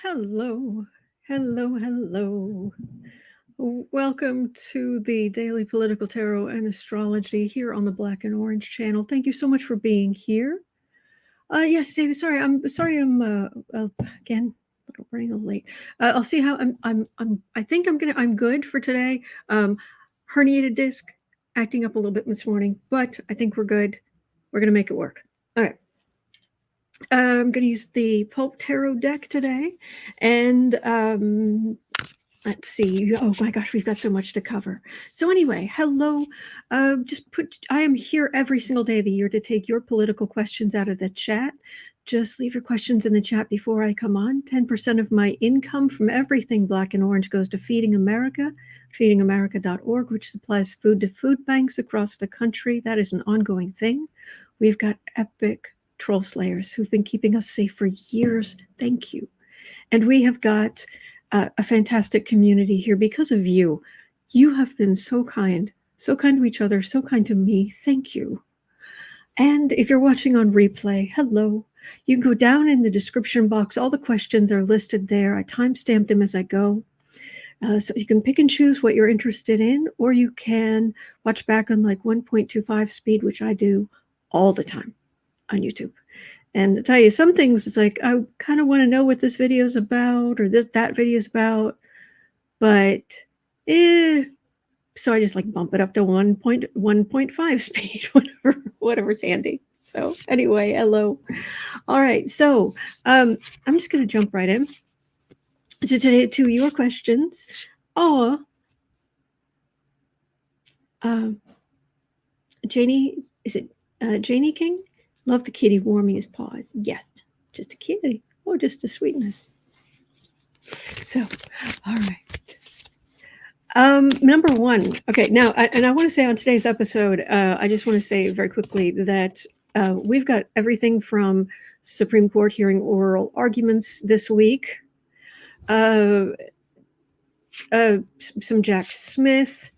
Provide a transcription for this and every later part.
Hello, hello. Welcome to the Daily Political Tarot and Astrology here on the Black and Orange channel. Thank you so much for being here. Yes, David. Sorry, I'm again running a little late. I'll see how I think I'm good for today. Herniated disc, acting up a little bit this morning, but I think we're good. We're gonna make it work. All right. I'm going to use the Pulp Tarot deck today. And let's see. Oh my gosh, we've got so much to cover. So anyway, hello. I am here every single day of the year to take your political questions out of the chat. Just leave your questions in the chat before I come on. 10% of my income from everything Black and Orange goes to Feeding America, feedingamerica.org, which supplies food to food banks across the country. That is an ongoing thing. We've got epic troll slayers who've been keeping us safe for years. Thank you. And we have got a fantastic community here because of you. You have been so kind to each other, so kind to me. Thank you. And if you're watching on replay, hello. You can go down in the description box. All the questions are listed there. I timestamp them as I go. So you can pick and choose what you're interested in, or you can watch back on like 1.25 speed, which I do all the time on YouTube. And to tell you some things, it's like, I kind of want to know what this video is about, or that video is about, but so I just like bump it up to 1.5 speed, whatever's handy. So anyway, hello. All right, so I'm just going to jump right in to your questions. Janie, is it Janie King? Love the kitty warming his paws. Yes, just a kitty or just a sweetness. So, all right. Number one. Okay, now, I want to say on today's episode, I just want to say very quickly that we've got everything from Supreme Court hearing oral arguments this week, some Jack Smith,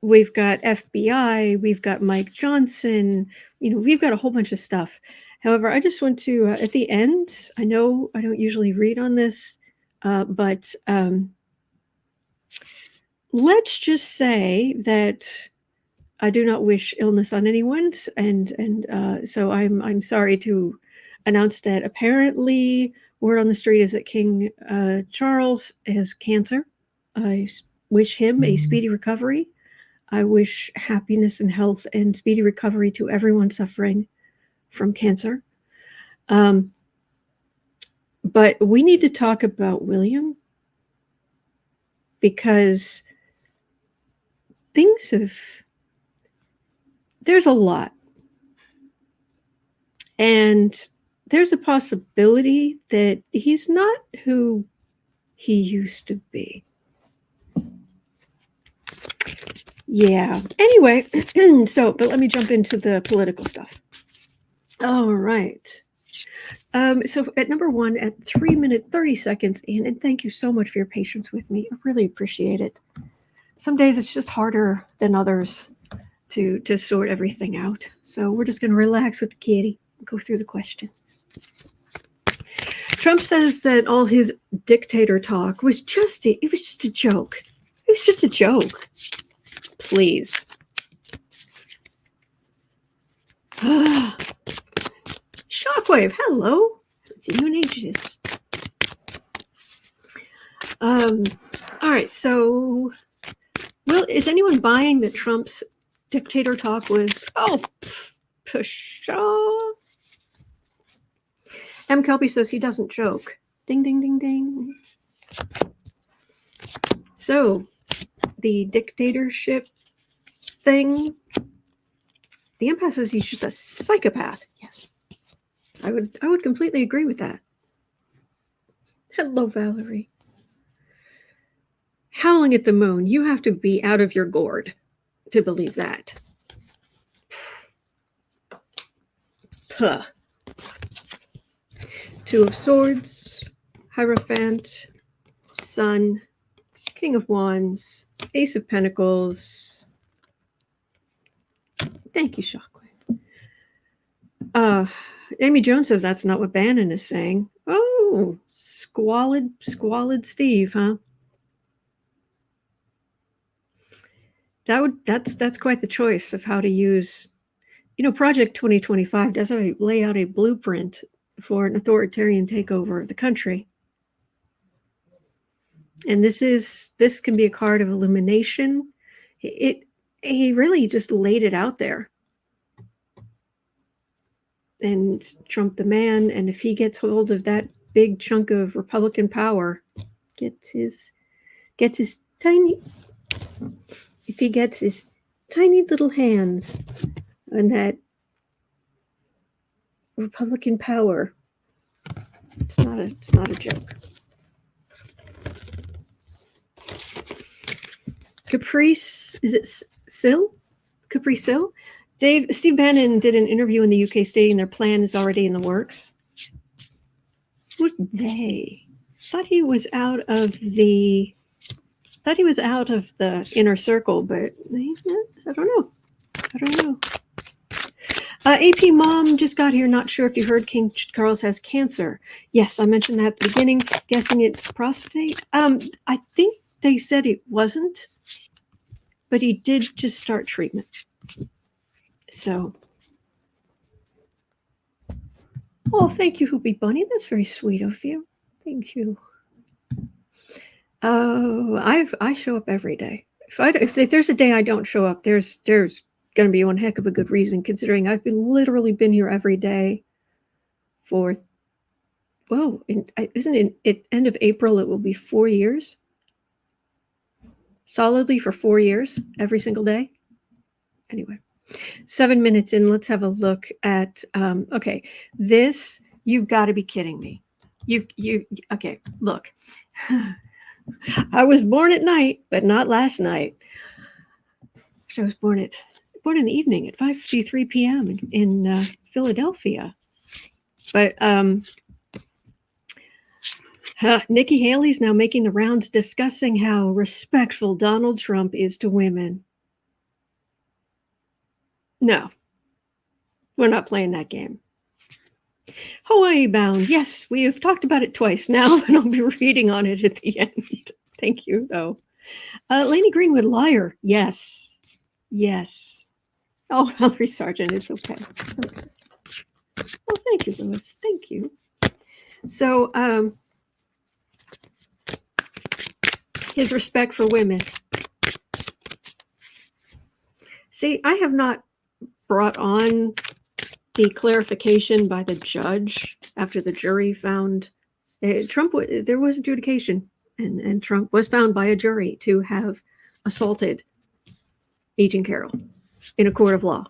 we've got FBI, we've got Mike Johnson, we've got a whole bunch of stuff. However, I just want to, at the end, I know I don't usually read on this, but let's just say that I do not wish illness on anyone, and so I'm sorry to announce that apparently word on the street is that King Charles has cancer. I wish him a speedy recovery. I wish happiness and health and speedy recovery to everyone suffering from cancer. But we need to talk about William, because there's a lot. And there's a possibility that he's not who he used to be. Yeah. Anyway, but let me jump into the political stuff. All right. So at number one, at 3 minutes, 30 seconds in, and thank you so much for your patience with me. I really appreciate it. Some days it's just harder than others to sort everything out. So we're just going to relax with the kitty and go through the questions. Trump says that all his dictator talk was just a joke. It was just a joke. Please. Shockwave, hello. Let's see, new ages. All right, so, is anyone buying that Trump's dictator talk was, pshaw. M. Kelpie says he doesn't joke. Ding, ding, ding, ding. So, the dictatorship thing, the empath says he's just a psychopath. Yes, I would completely agree with that. Hello, Valerie. Howling at the moon. You have to be out of your gourd to believe that. Puh. Two of Swords, Hierophant, Sun, King of Wands, Ace of Pentacles. Thank you, Shockwave. Amy Jones says that's not what Bannon is saying. Oh, squalid Steve, huh? That's quite the choice of how to use. Project 2025 does lay out a blueprint for an authoritarian takeover of the country. And this can be a card of illumination. He really just laid it out there. And Trump the man, and if he gets hold of that big chunk of Republican power, if he gets his tiny little hands on that Republican power, it's not a joke. Caprice, is it Sill? Caprice Sill? Steve Bannon did an interview in the UK stating their plan is already in the works. Who's they? Thought he was out of the inner circle, but I don't know. AP Mom just got here. Not sure if you heard King Charles has cancer. Yes, I mentioned that at the beginning. Guessing it's prostate. I think they said it wasn't, but he did just start treatment. So, thank you, Hoopy Bunny. That's very sweet of you. Thank you. I show up every day. If there's a day I don't show up, there's going to be one heck of a good reason, considering I've literally been here every day for, isn't it end of April? It will be 4 years. Solidly for 4 years, every single day. Anyway. 7 minutes in, let's have a look at, okay, this, you've got to be kidding me. Okay, look. I was born at night, but not last night. I was born in the evening at 5:53 p.m. in Philadelphia. But Nikki Haley's now making the rounds discussing how respectful Donald Trump is to women. No, we're not playing that game. Hawaii bound. Yes, we have talked about it twice now, and I'll be reading on it at the end. Thank you, though. Lainey Greenwood, liar. Yes. Oh, Valerie Sargent, it's okay. Well, thank you, Louis. Thank you. So, his respect for women. See, I have not brought on the clarification by the judge after the jury found there was adjudication, and Trump was found by a jury to have assaulted Agent Carroll in a court of law.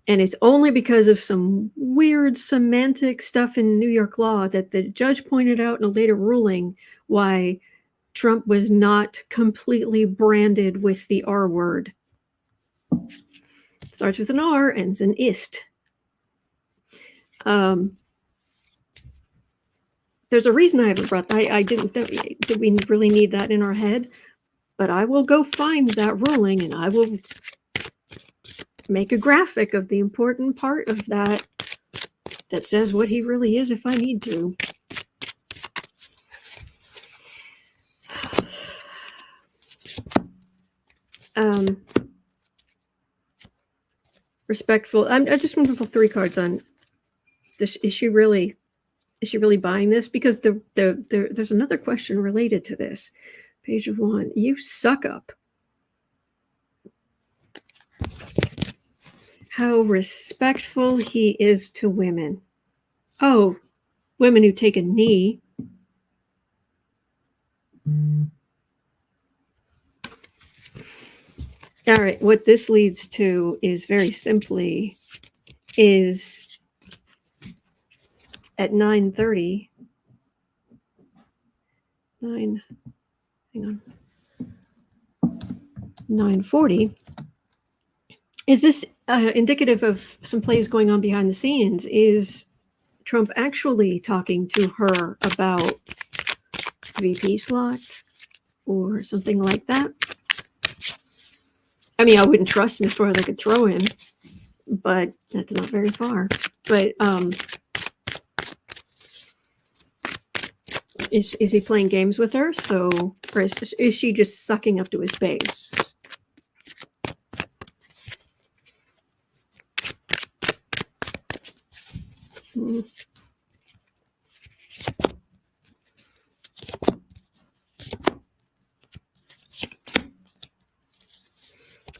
And it's only because of some weird semantic stuff in New York law that the judge pointed out in a later ruling why Trump was not completely branded with the R word. Starts with an R, ends in ist. There's a reason I haven't brought. I didn't. Did we really need that in our head? But I will go find that ruling, and I will make a graphic of the important part of that says what he really is if I need to. Respectful. I just want to pull 3 cards on this. Is she really buying this? Because there's another question related to this. Page 1. You suck up. How respectful he is to women. Oh, women who take a knee. All right, what this leads to is very simply is at 9:30, hang on, 9:40, is this indicative of some plays going on behind the scenes? Is Trump actually talking to her about VP slot or something like that? I mean, I wouldn't trust him as far as I could throw him, but that's not very far. But is he playing games with her? So, or is she just sucking up to his base?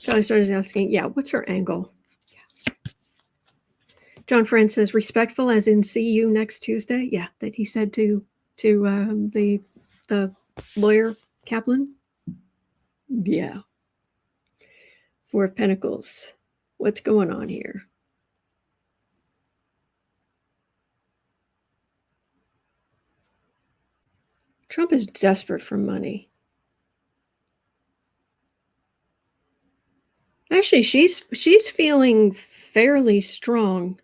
So I started asking, yeah, what's her angle? Yeah. John Friend says, respectful as in see you next Tuesday. Yeah, that he said to the lawyer Kaplan. Yeah. Four of Pentacles. What's going on here? Trump is desperate for money. Actually, she's feeling fairly strong.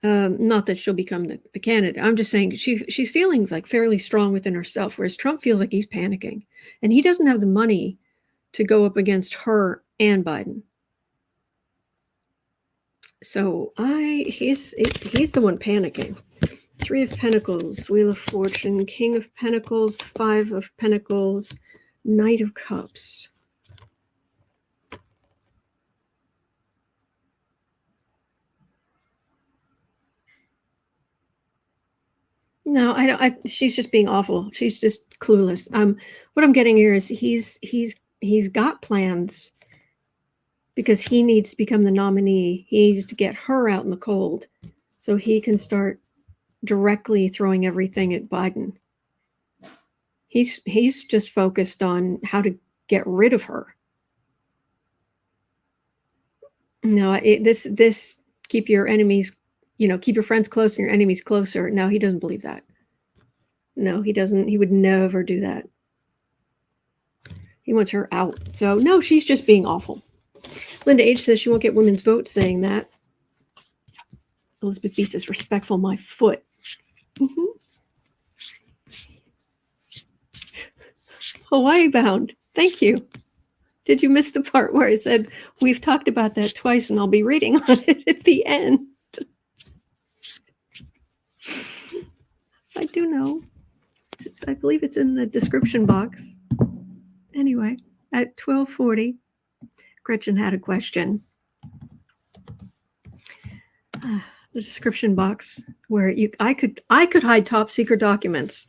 Not that she'll become the candidate. I'm just saying she's feeling like fairly strong within herself, whereas Trump feels like he's panicking, and he doesn't have the money to go up against her and Biden. So he's the one panicking. Three of Pentacles, Wheel of Fortune, King of Pentacles, Five of Pentacles, Knight of Cups. No, I don't. She's just being awful. She's just clueless. What I'm getting here is he's got plans because he needs to become the nominee. He needs to get her out in the cold so he can start directly throwing everything at Biden. He's just focused on how to get rid of her. No, this keep your enemies, keep your friends close and your enemies closer. No, he doesn't believe that. No, he doesn't. He would never do that. He wants her out. So no, she's just being awful. Linda H says she won't get women's votes saying that. Elizabeth B says respectful my foot. Mm-hmm. Hawaii bound. Thank you. Did you miss the part where I said we've talked about that twice and I'll be reading on it at the end? I do know. I believe it's in the description box. Anyway, at 12:40, Gretchen had a question. The description box where I could hide top secret documents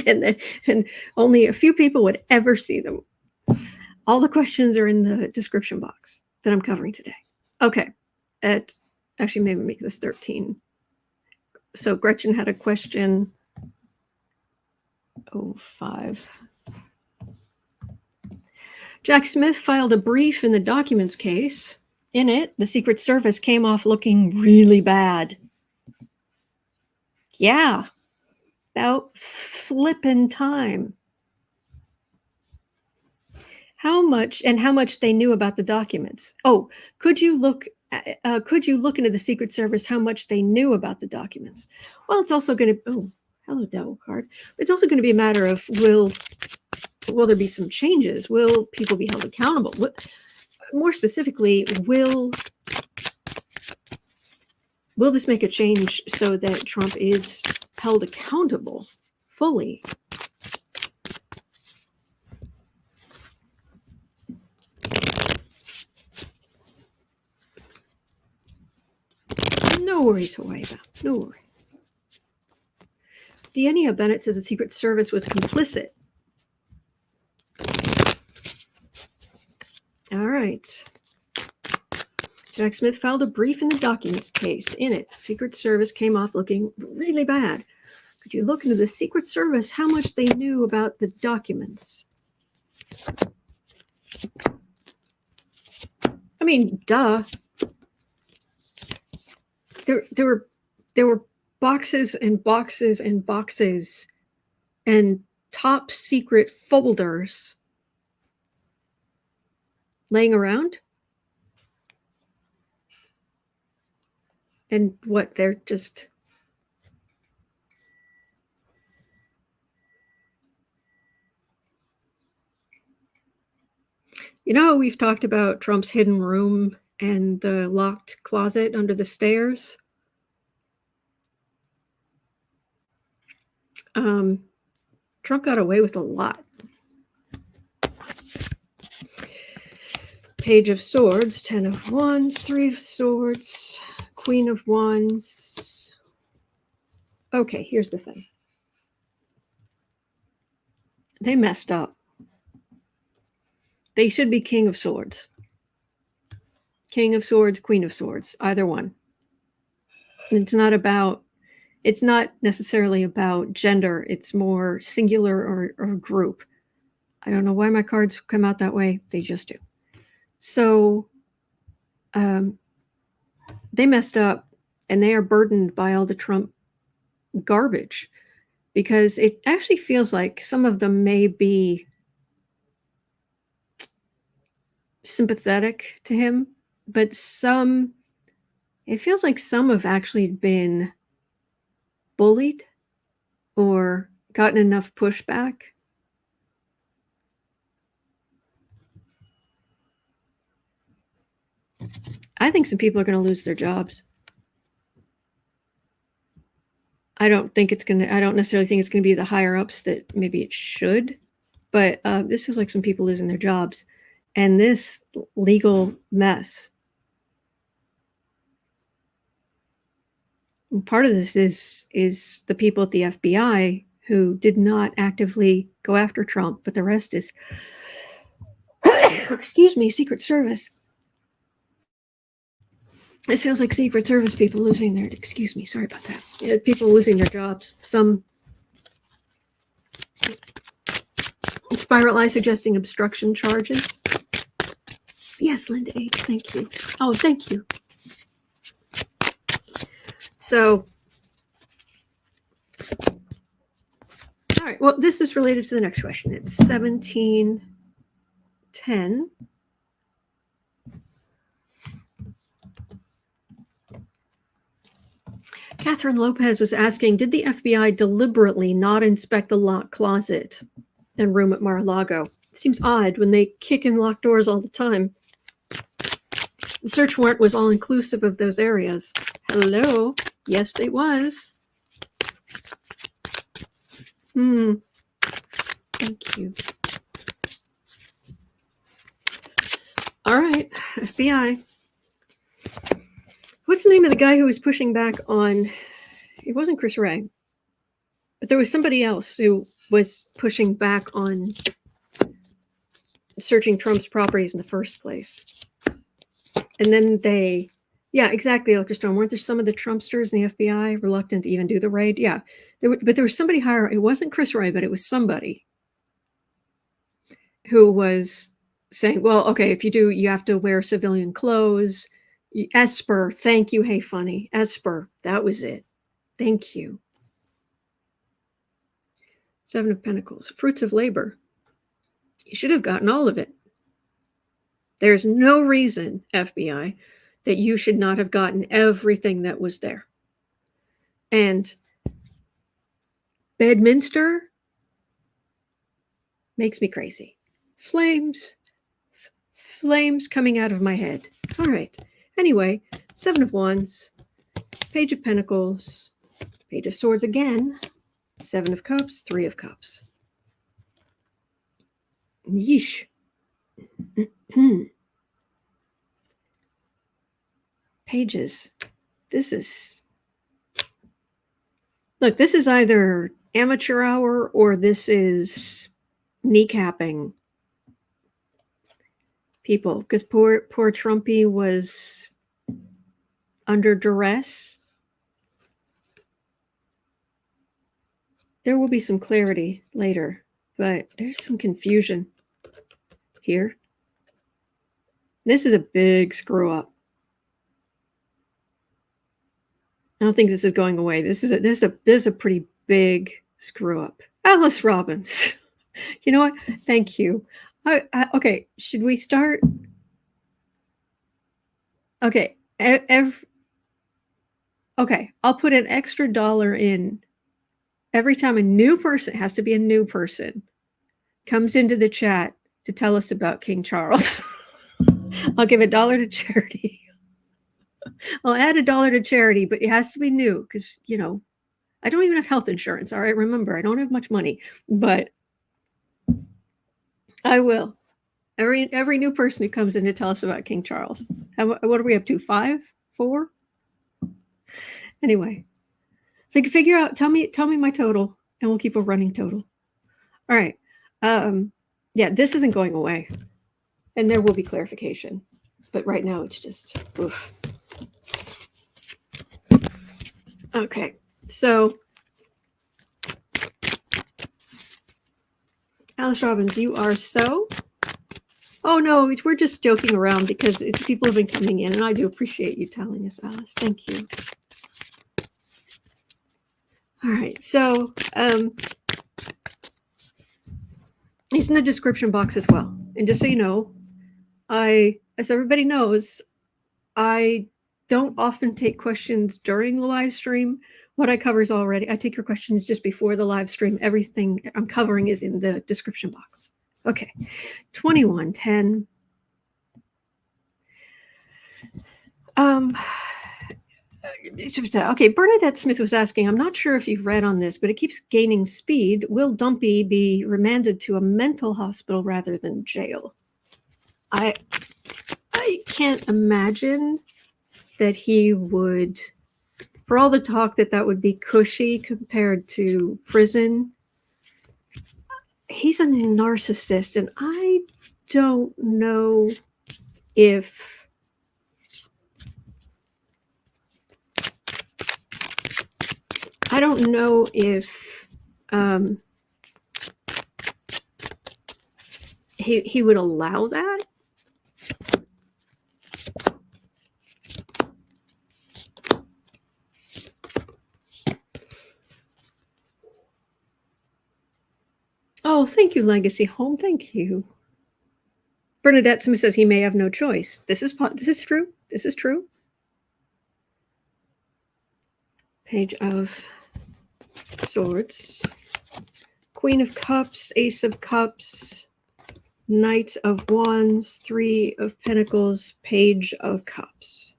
and only a few people would ever see them. All the questions are in the description box that I'm covering today. Okay, actually maybe make this 13. So Gretchen had a question. 05. Jack Smith filed a brief in the documents case. In it, the Secret Service came off looking really bad. Yeah, about flippin' time. How much they knew about the documents? Oh, could you look into the Secret Service how much they knew about the documents? Well, it's also going to. Oh, hello, Devil card. It's also going to be a matter of will there be some changes? Will people be held accountable? More specifically, will this make a change so that Trump is held accountable fully? No worries, Hawaii. No worries. Deania Bennett says the Secret Service was complicit. All right. Jack Smith filed a brief in the documents case. In it, the Secret Service came off looking really bad. Could you look into the Secret Service how much they knew about the documents? I mean, duh. There were boxes and boxes and boxes and top secret folders laying around. And what, they're just... we've talked about Trump's hidden room and the locked closet under the stairs. Trump got away with a lot. Page of Swords, 10 of Wands, 3 of Swords, Queen of Wands. Okay, here's the thing. They messed up. They should be King of Swords. King of Swords, Queen of Swords, either one. It's not necessarily about gender. It's more singular or group. I don't know why my cards come out that way. They just do. So they messed up, and they are burdened by all the Trump garbage, because it actually feels like some of them may be sympathetic to him, but it feels like some have actually been bullied or gotten enough pushback. I think some people are going to lose their jobs. I don't necessarily think it's going to be the higher ups that maybe it should, but this feels like some people losing their jobs, and this legal mess. And part of this is the people at the FBI who did not actively go after Trump, but the rest is, excuse me, Secret Service. It feels like Secret Service people losing their, excuse me, sorry about that. Yeah, people losing their jobs. Some Spiral Eye suggesting obstruction charges. Yes, Linda H, thank you. Oh, thank you. So, all right, well, this is related to the next question. It's 1710. Catherine Lopez was asking, did the FBI deliberately not inspect the locked closet and room at Mar-a-Lago? It seems odd when they kick in locked doors all the time. The search warrant was all inclusive of those areas. Hello? Yes, it was. Thank you. All right, FBI. What's the name of the guy who was pushing back on? It wasn't Chris Wray, but there was somebody else who was pushing back on searching Trump's properties in the first place. And then yeah, exactly, Dr. Stone. Weren't there some of the Trumpsters in the FBI reluctant to even do the raid? Yeah, but there was somebody higher. It wasn't Chris Wray, but it was somebody who was saying, well, okay, if you do, you have to wear civilian clothes. Esper, thank you. Hey, funny. Esper, that was it. Thank you. 7 of Pentacles, fruits of labor. You should have gotten all of it. There's no reason, FBI, that you should not have gotten everything that was there. And Bedminster makes me crazy. Flames coming out of my head. All right. Anyway, 7 of Wands, Page of Pentacles, Page of Swords again, 7 of Cups, 3 of Cups. Yeesh. Pages. This is either amateur hour or this is kneecapping people, because poor Trumpy was under duress. There will be some clarity later, but there's some confusion here. This is a big screw up. I don't think this is going away. This is a pretty big screw up. Alice Robbins. You know what? Thank you. Okay, should we start? Okay, okay, I'll put an extra $1 in every time a new person, has to be a new person, comes into the chat to tell us about King Charles. I'll give $1 to charity. I'll add $1 to charity, but it has to be new because, you know, I don't even have health insurance. All right, remember, I don't have much money, but I will. Every new person who comes in to tell us about King Charles. What are we up to? 5? 4? Anyway, figure out. Tell me my total, and we'll keep a running total. All right. Yeah, this isn't going away, and there will be clarification, but right now it's just oof. Okay, so Alice Robbins, you are so. Oh no, we're just joking around because people have been coming in, and I do appreciate you telling us, Alice. Thank you. All right, so he's in the description box as well. And just so you know, as everybody knows, I don't often take questions during the live stream. What I cover is already, I take your questions just before the live stream. Everything I'm covering is in the description box. Okay, 2110. Okay, Bernadette Smith was asking, I'm not sure if you've read on this, but it keeps gaining speed. Will Dumpey be remanded to a mental hospital rather than jail? I can't imagine that he would, for all the talk that would be cushy compared to prison. He's a narcissist, and I don't know if he would allow that. Oh, thank you, Legacy Home. Thank you. Bernadette Smith says he may have no choice. This is true. This is true. Page of Swords, Queen of Cups, Ace of Cups, Knight of Wands, 3 of Pentacles, Page of Cups.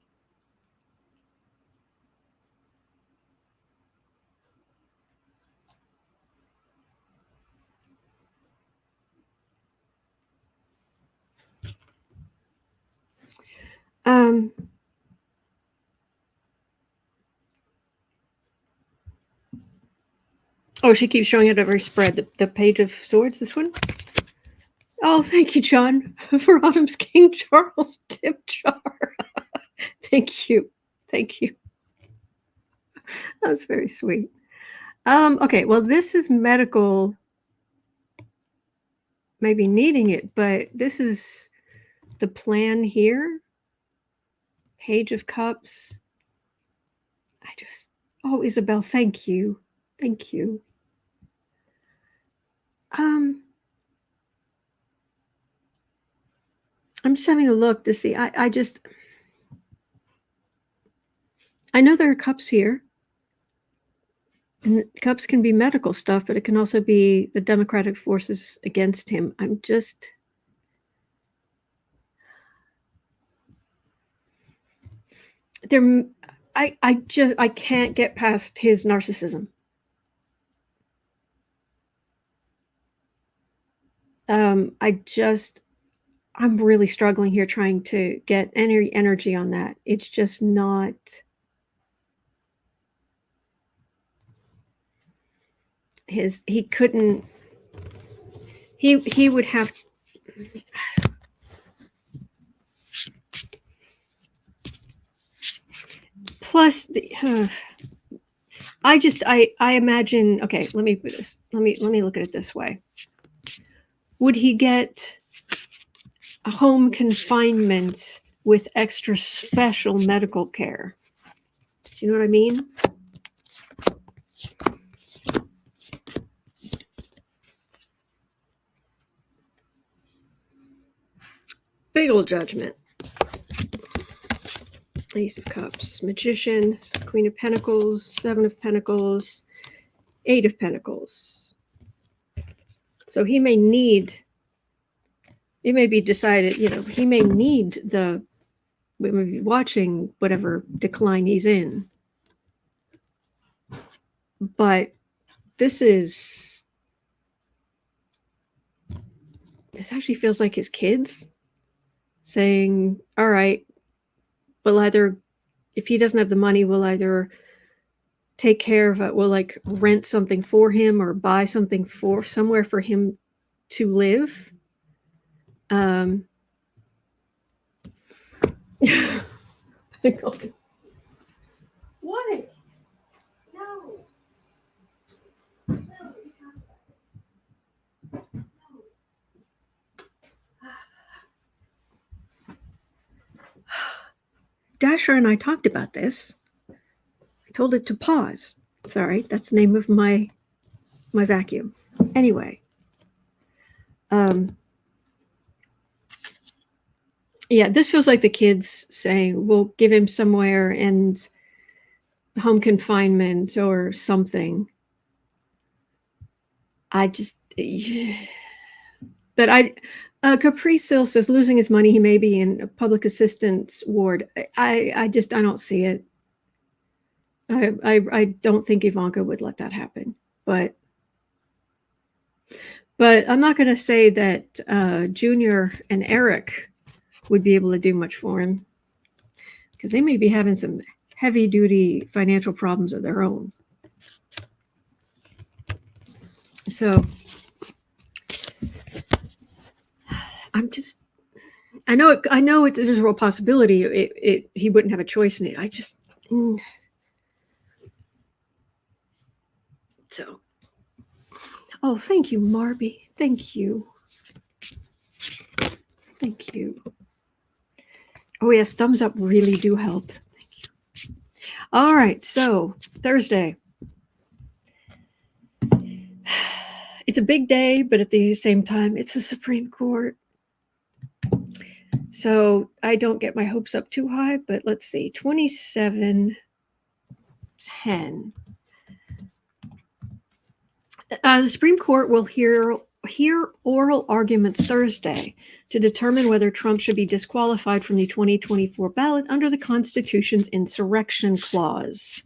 Oh, she keeps showing it every spread. The Page of Swords, this one? Oh, thank you, John, for Autumn's King Charles tip jar. Thank you. Thank you. That was very sweet. Okay, well, this is medical, maybe needing it, but this is the plan here. Page of Cups. Oh, Isabel, thank you. Thank you. I'm just having a look to see. I know there are cups here. And cups can be medical stuff, but it can also be the democratic forces against him. I'm just... I can't get past his narcissism. I'm really struggling here trying to get any energy on that. It's just not... he couldn't... He would have... Plus, I imagine, okay, let me look at it this way. Would he get a home confinement with extra special medical care? You know what I mean? Big old judgment. Ace of Cups, Magician, Queen of Pentacles, 7 of Pentacles, 8 of Pentacles. So he may need it may be decided, he may need we may be watching whatever decline he's in. But this actually feels like his kids saying, all right, we'll either, if he doesn't have the money, we'll either take care of it, we'll like rent something for him or buy something somewhere for him to live. What? No. No, we talked about this. No. Dasher and I talked about this. I told it to pause. It's all right. That's the name of my vacuum. Anyway. Yeah, this feels like the kids saying, we'll give him somewhere and home confinement or something. But Capri Sil says losing his money, he may be in a public assistance ward. I don't see it. I don't think Ivanka would let that happen. But I'm not going to say that Junior and Eric would be able to do much for him, because they may be having some heavy-duty financial problems of their own. So I know there's a real possibility he wouldn't have a choice in it. So, oh, thank you, Marby. Thank you. Thank you. Oh, yes, thumbs up really do help. Thank you. All right, so Thursday. It's a big day, but at the same time, it's the Supreme Court. So I don't get my hopes up too high, but let's see, 27-10. The Supreme Court will hear oral arguments Thursday to determine whether Trump should be disqualified from the 2024 ballot under the Constitution's insurrection clause.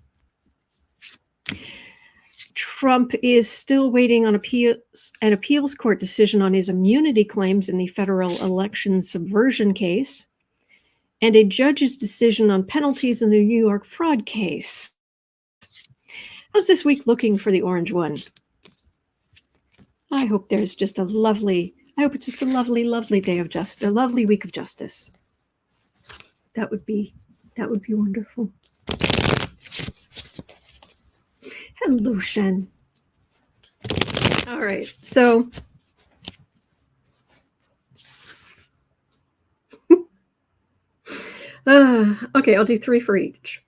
Trump is still waiting on an appeals court decision on his immunity claims in the federal election subversion case, and a judge's decision on penalties in the New York fraud case. How's this week looking for the orange one? I hope it's just a lovely day of justice, a lovely week of justice. That would be wonderful. Hello, Shen. All right, so okay, I'll do 3 for each.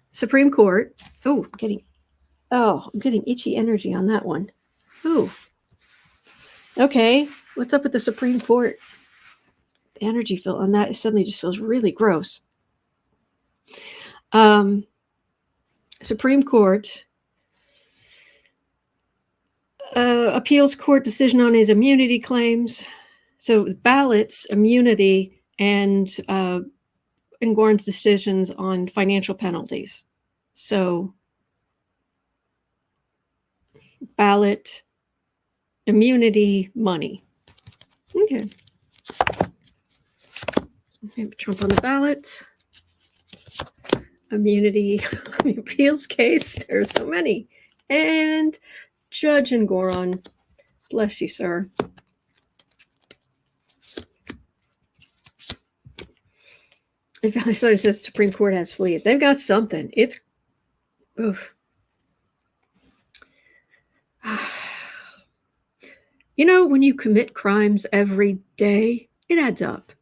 Supreme Court. Oh, I'm getting itchy energy on that one. Oh, okay. What's up with the Supreme Court? The energy feel on that suddenly just feels really gross. Supreme Court appeals court decision on his immunity claims. So ballots, immunity, and Goran's decisions on financial penalties. So ballot, immunity, money. Okay. Trump on the ballot. Immunity, the appeals case. There's so many. And Judge and Goran. Bless you, sir. In fact, somebody says Supreme Court has fleas. They've got something. It's oof. When you commit crimes every day, it adds up.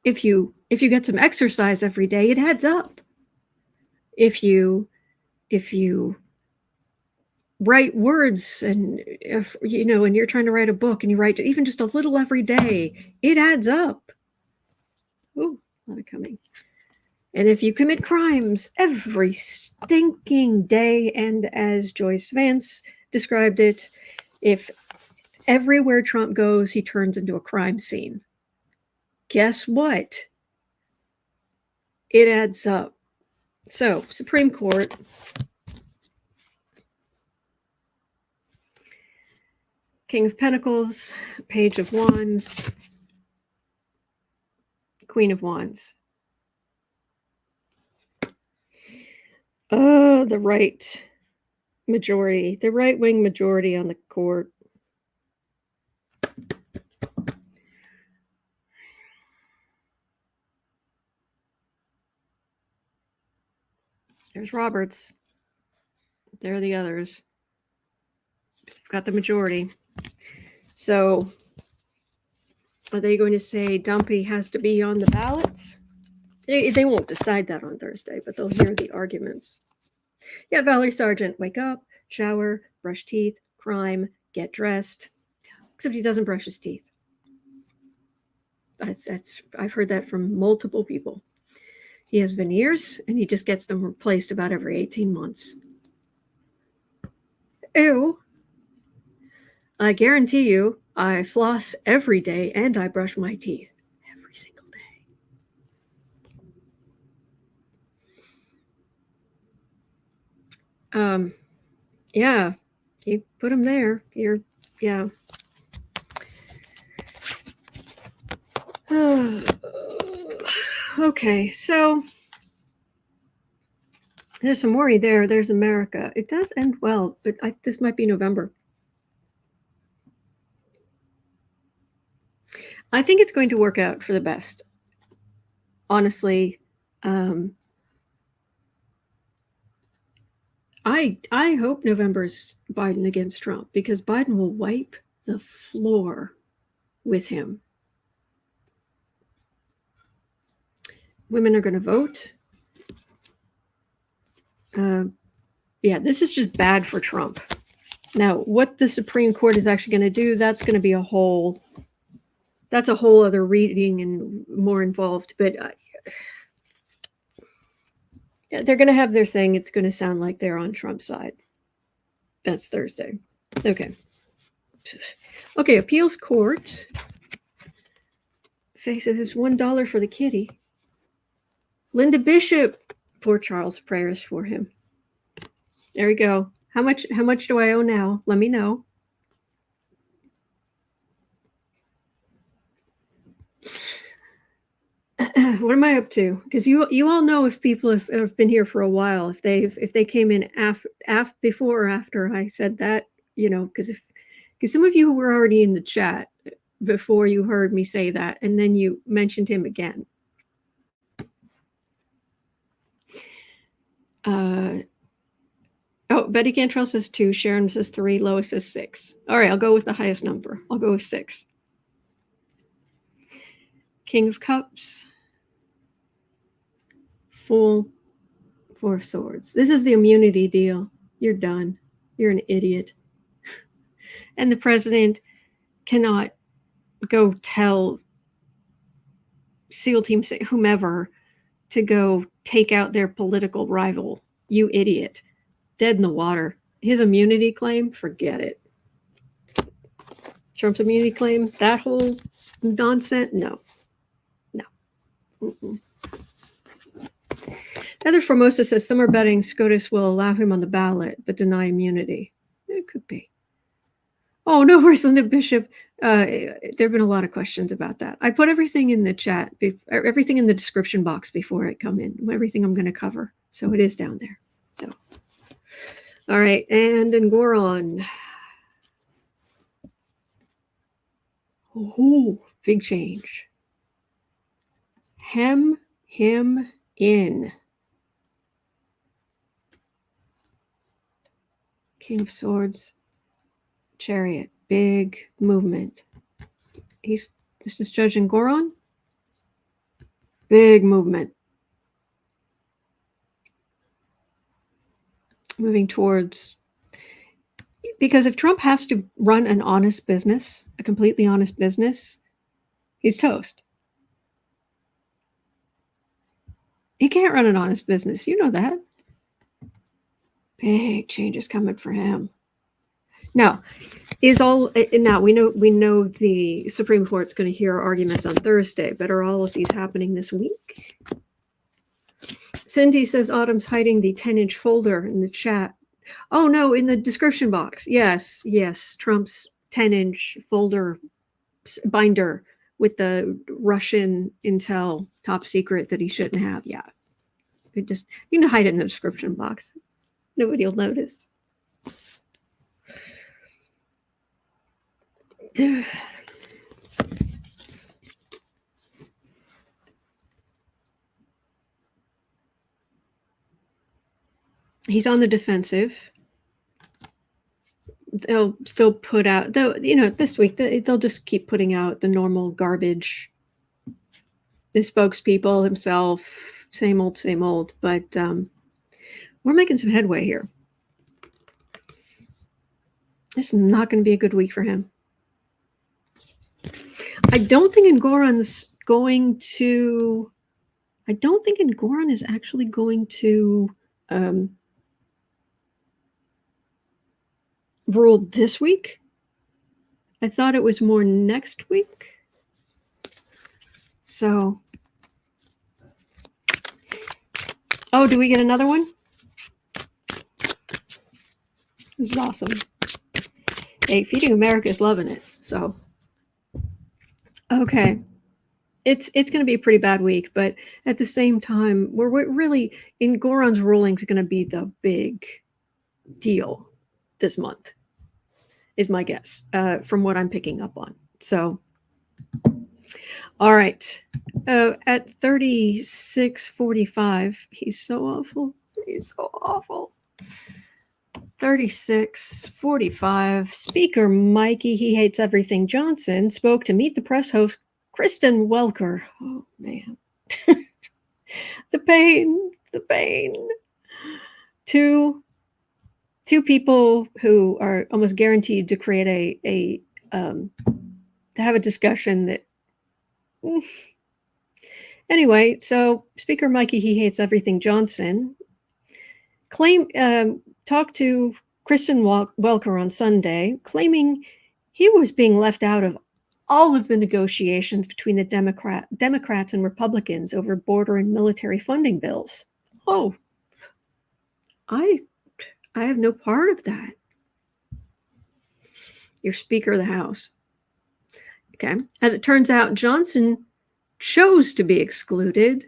If you get some exercise every day, it adds up. If you write words and and you're trying to write a book and you write even just a little every day, it adds up. Ooh, a lot of coming. And if you commit crimes every stinking day, and as Joyce Vance described it, if Everywhere Trump goes, he turns into a crime scene. Guess what? It adds up. So, Supreme Court. King of Pentacles, Page of Wands, Queen of Wands. The right majority, the right-wing majority on the court. There's Roberts. There are the others. They've got the majority. So, are they going to say Dumpey has to be on the ballots? They won't decide that on Thursday, but they'll hear the arguments. Yeah, Valerie Sargent, wake up, shower, brush teeth, crime, get dressed. Except he doesn't brush his teeth. I've heard that from multiple people. He has veneers, and he just gets them replaced about every 18 months. Ew. I guarantee you, I floss every day, and I brush my teeth every single day. Yeah, you put him there. Yeah. Okay, so there's some worry there. There's America. It does end well, but this might be November. I think it's going to work out for the best. Honestly, I hope November's Biden against Trump, because Biden will wipe the floor with him. Women are going to vote. Yeah, this is just bad for Trump. Now, what the Supreme Court is actually going to do, that's going to be a whole other reading and more involved. But they're going to have their thing. It's going to sound like they're on Trump's side. That's Thursday. Okay, appeals court faces $1 for the kitty. Linda Bishop, poor Charles, prayers for him. There we go. How much do I owe now? Let me know. What am I up to? Because you all know, if people have been here for a while, if they came in before or after I said that, because some of you were already in the chat before you heard me say that, and then you mentioned him again. Betty Cantrell says 2, Sharon says 3, Lois says 6. All right, I'll go with the highest number. I'll go with 6. King of Cups. Fool, 4 of Swords. This is the immunity deal. You're done. You're an idiot. And the president cannot go tell SEAL Team, whomever, to go take out their political rival. You idiot. Dead in the water. His immunity claim, forget it. Trump's immunity claim, that whole nonsense, no. Mm-mm. Heather Formosa says some are betting SCOTUS will allow him on the ballot but deny immunity. It could be. Oh, no worries, Linda Bishop. There have been a lot of questions about that. I put everything in the chat, everything in the description box before I come in, everything I'm going to cover. So it is down there. So, all right, and in Goron. Ooh, big change. Hem him in. King of Swords, Chariot, big movement. This is Judge in Goron. Big movement. Moving towards, because if Trump has to run an honest business, a completely honest business, he's toast. He can't run an honest business. You know that. Big changes coming for him. Now, now we know the Supreme Court's going to hear arguments on Thursday, but are all of these happening this week? Cindy says Autumn's hiding the 10-inch folder in the chat. Oh no, in the description box. Yes, Trump's 10-inch folder binder with the Russian intel top secret that he shouldn't have. Yeah. You can hide it in the description box. Nobody will notice. He's on the defensive. They'll still put out, this week, they'll just keep putting out the normal garbage. The spokespeople himself, same old, but we're making some headway here. This is not going to be a good week for him. I don't think Engoron is actually going to rule this week. I thought it was more next week. So, oh, do we get another one? This is awesome. Hey, Feeding America is loving it. So, okay. It's going to be a pretty bad week, but at the same time, we're really, Engoron's ruling is going to be the big deal this month, is my guess, from what I'm picking up on. So, all right. At 36:45, he's so awful. 36:45, Speaker Mikey, he hates everything Johnson, spoke to Meet the Press host Kristen Welker. Oh, man. The pain. Two people who are almost guaranteed to create to have a discussion that... Anyway, so Speaker Mikey, he hates everything Johnson, talked to Kristen Welker on Sunday, claiming he was being left out of all of the negotiations between the Democrats and Republicans over border and military funding bills. Oh, I have no part of that. You're Speaker of the House. Okay. As it turns out, Johnson chose to be excluded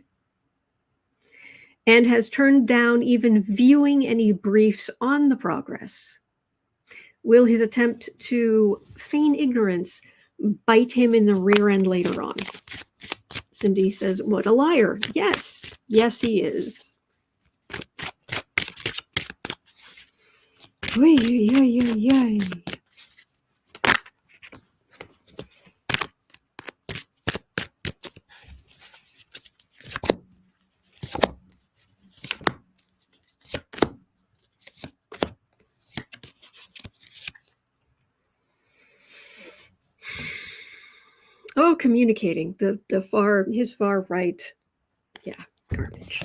and has turned down even viewing any briefs on the progress. Will his attempt to feign ignorance bite him in the rear end later on? Cindy says, what a liar. Yes, he is. Oy. Oh, communicating his far right. Yeah, garbage.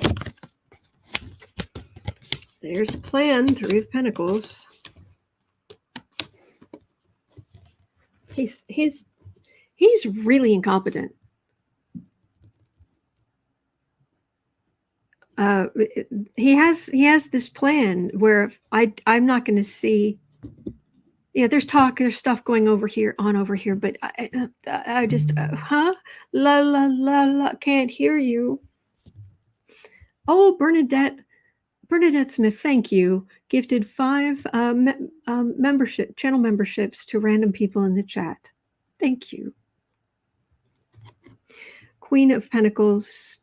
There's a plan, 3 of Pentacles. He's really incompetent. He has this plan where I'm not going to see. Yeah, there's stuff going over here, but I just, la, can't hear you. Oh, Bernadette Smith, thank you. Gifted 5 channel memberships to random people in the chat. Thank you. Queen of Pentacles,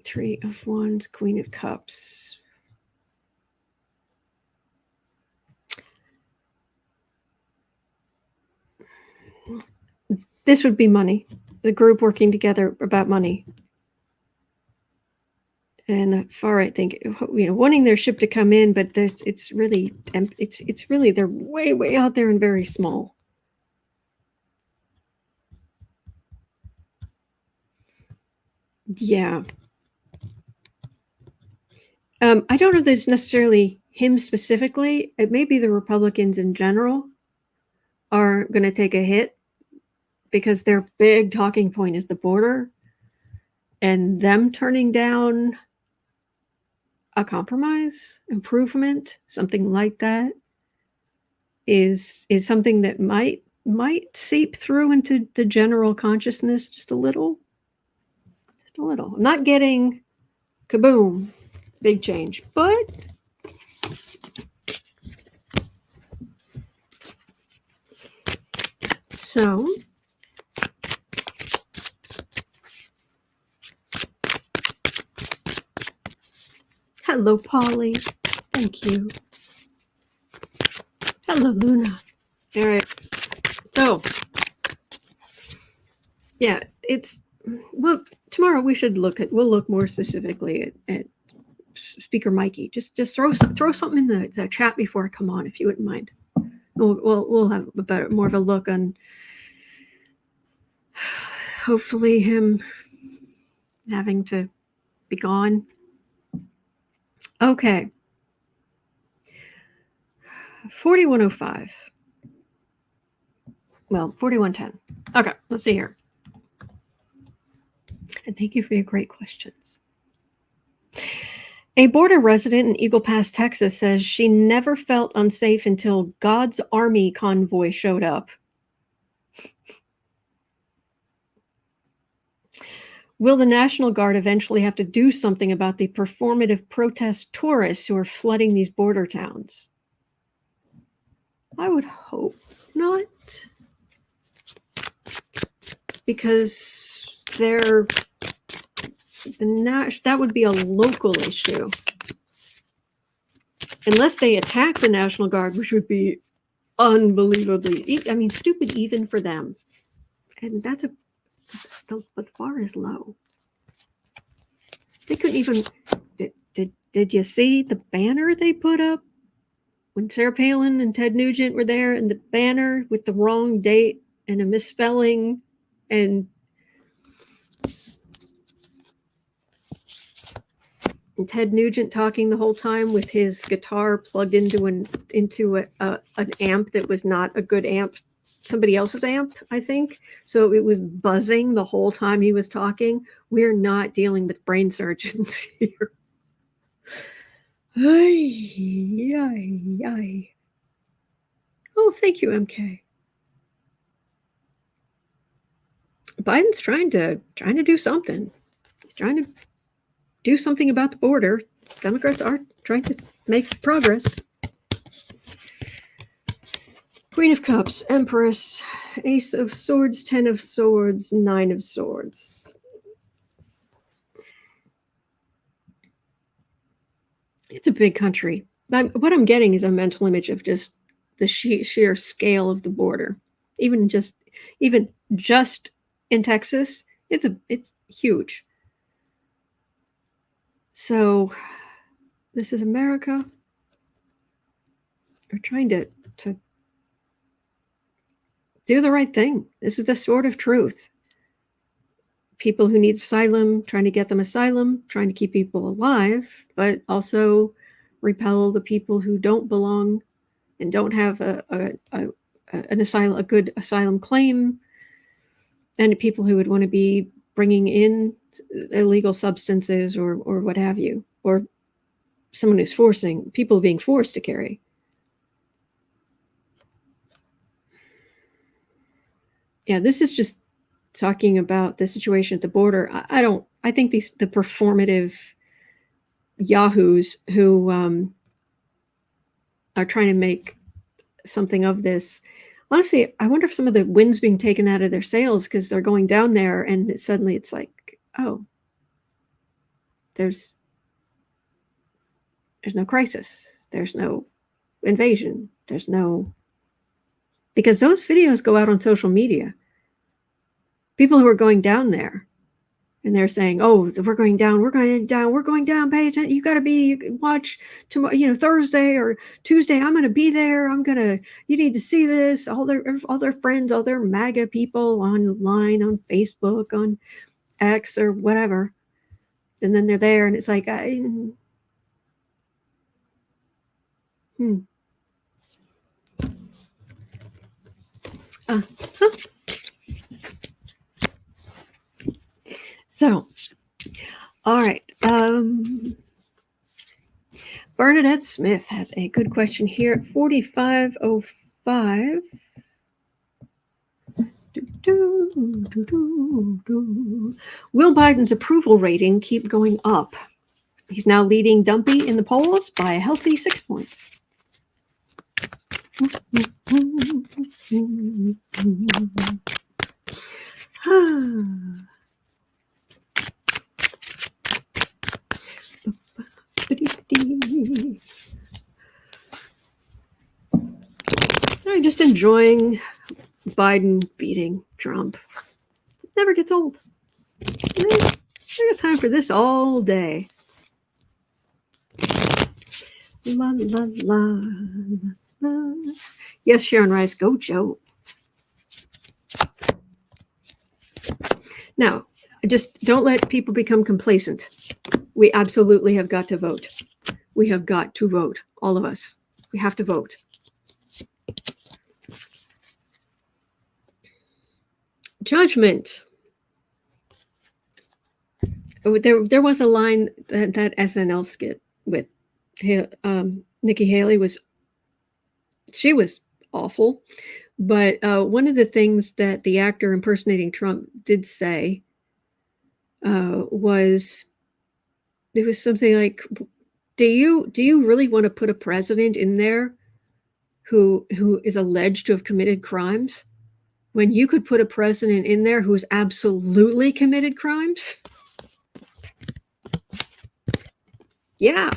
3 of Wands, Queen of Cups. This would be money. The group working together about money. And the far right think, wanting their ship to come in, but it's really they're way out there and very small. Yeah. I don't know that it's necessarily him specifically, it may be the Republicans in general are going to take a hit because their big talking point is the border, and them turning down a compromise, improvement, something like that is something that might seep through into the general consciousness just a little. I'm not getting kaboom, big change, but so hello, Polly. Thank you. Hello, Luna. All right. So, yeah, tomorrow we'll look more specifically at Speaker Mikey. Just throw something in the chat before I come on, if you wouldn't mind. We'll have more of a look on hopefully him having to be gone. Okay. 4105. Well, 4110. Okay, let's see here. And thank you for your great questions. A border resident in Eagle Pass, Texas says she never felt unsafe until God's Army convoy showed up. Will the National Guard eventually have to do something about the performative protest tourists who are flooding these border towns? I would hope not. Because that would be a local issue. Unless they attack the National Guard, which would be unbelievably, stupid even for them. And the bar is low. They couldn't even, did you see the banner they put up when Sarah Palin and Ted Nugent were there, and the banner with the wrong date and a misspelling, and Ted Nugent talking the whole time with his guitar plugged into an amp that was not a good amp, somebody else's amp, I think. So it was buzzing the whole time he was talking. We're not dealing with brain surgeons here. Ay. Oh, thank you, MK. Biden's trying to do something. He's trying to do something about the border. Democrats are trying to make progress. Queen of Cups, Empress, Ace of Swords, 10 of Swords, 9 of Swords. It's a big country. What I'm getting is a mental image of just the sheer scale of the border. Even just in Texas, it's huge. So this is America. We're trying to do the right thing. This is the sword of truth. People who need asylum, trying to get them asylum, trying to keep people alive, but also repel the people who don't belong and don't have a good asylum claim, and people who would want to be bringing in illegal substances or what have you, or someone who's people being forced to carry. Yeah, this is just talking about the situation at the border. I think the performative yahoos who are trying to make something of this. Honestly, I wonder if some of the wind's being taken out of their sails because they're going down there and suddenly it's like, oh, there's no crisis. There's no invasion. Because those videos go out on social media. People who are going down there and they're saying, oh, we're going down, pay attention. You got to watch tomorrow, Thursday or Tuesday. I'm going to be there. You need to see this. All their friends, all their MAGA people online, on Facebook, on X or whatever. And then they're there and it's like, So, all right. Bernadette Smith has a good question here at 4505. Will Biden's approval rating keep going up? He's now leading Dumpey in the polls by a healthy 6 points. I'm just enjoying Biden beating Trump. It never gets old. I got time for this all day. La, la, la, la. Yes, Sharon Rice, go Joe. Now, just don't let people become complacent. We absolutely have got to vote. We have got to vote, all of us. We have to vote. Judgment. There was a line that SNL skit with Nikki Haley was awful, but one of the things that the actor impersonating Trump did say was something like, do you really want to put a president in there who is alleged to have committed crimes when you could put a president in there who's absolutely committed crimes? Yeah.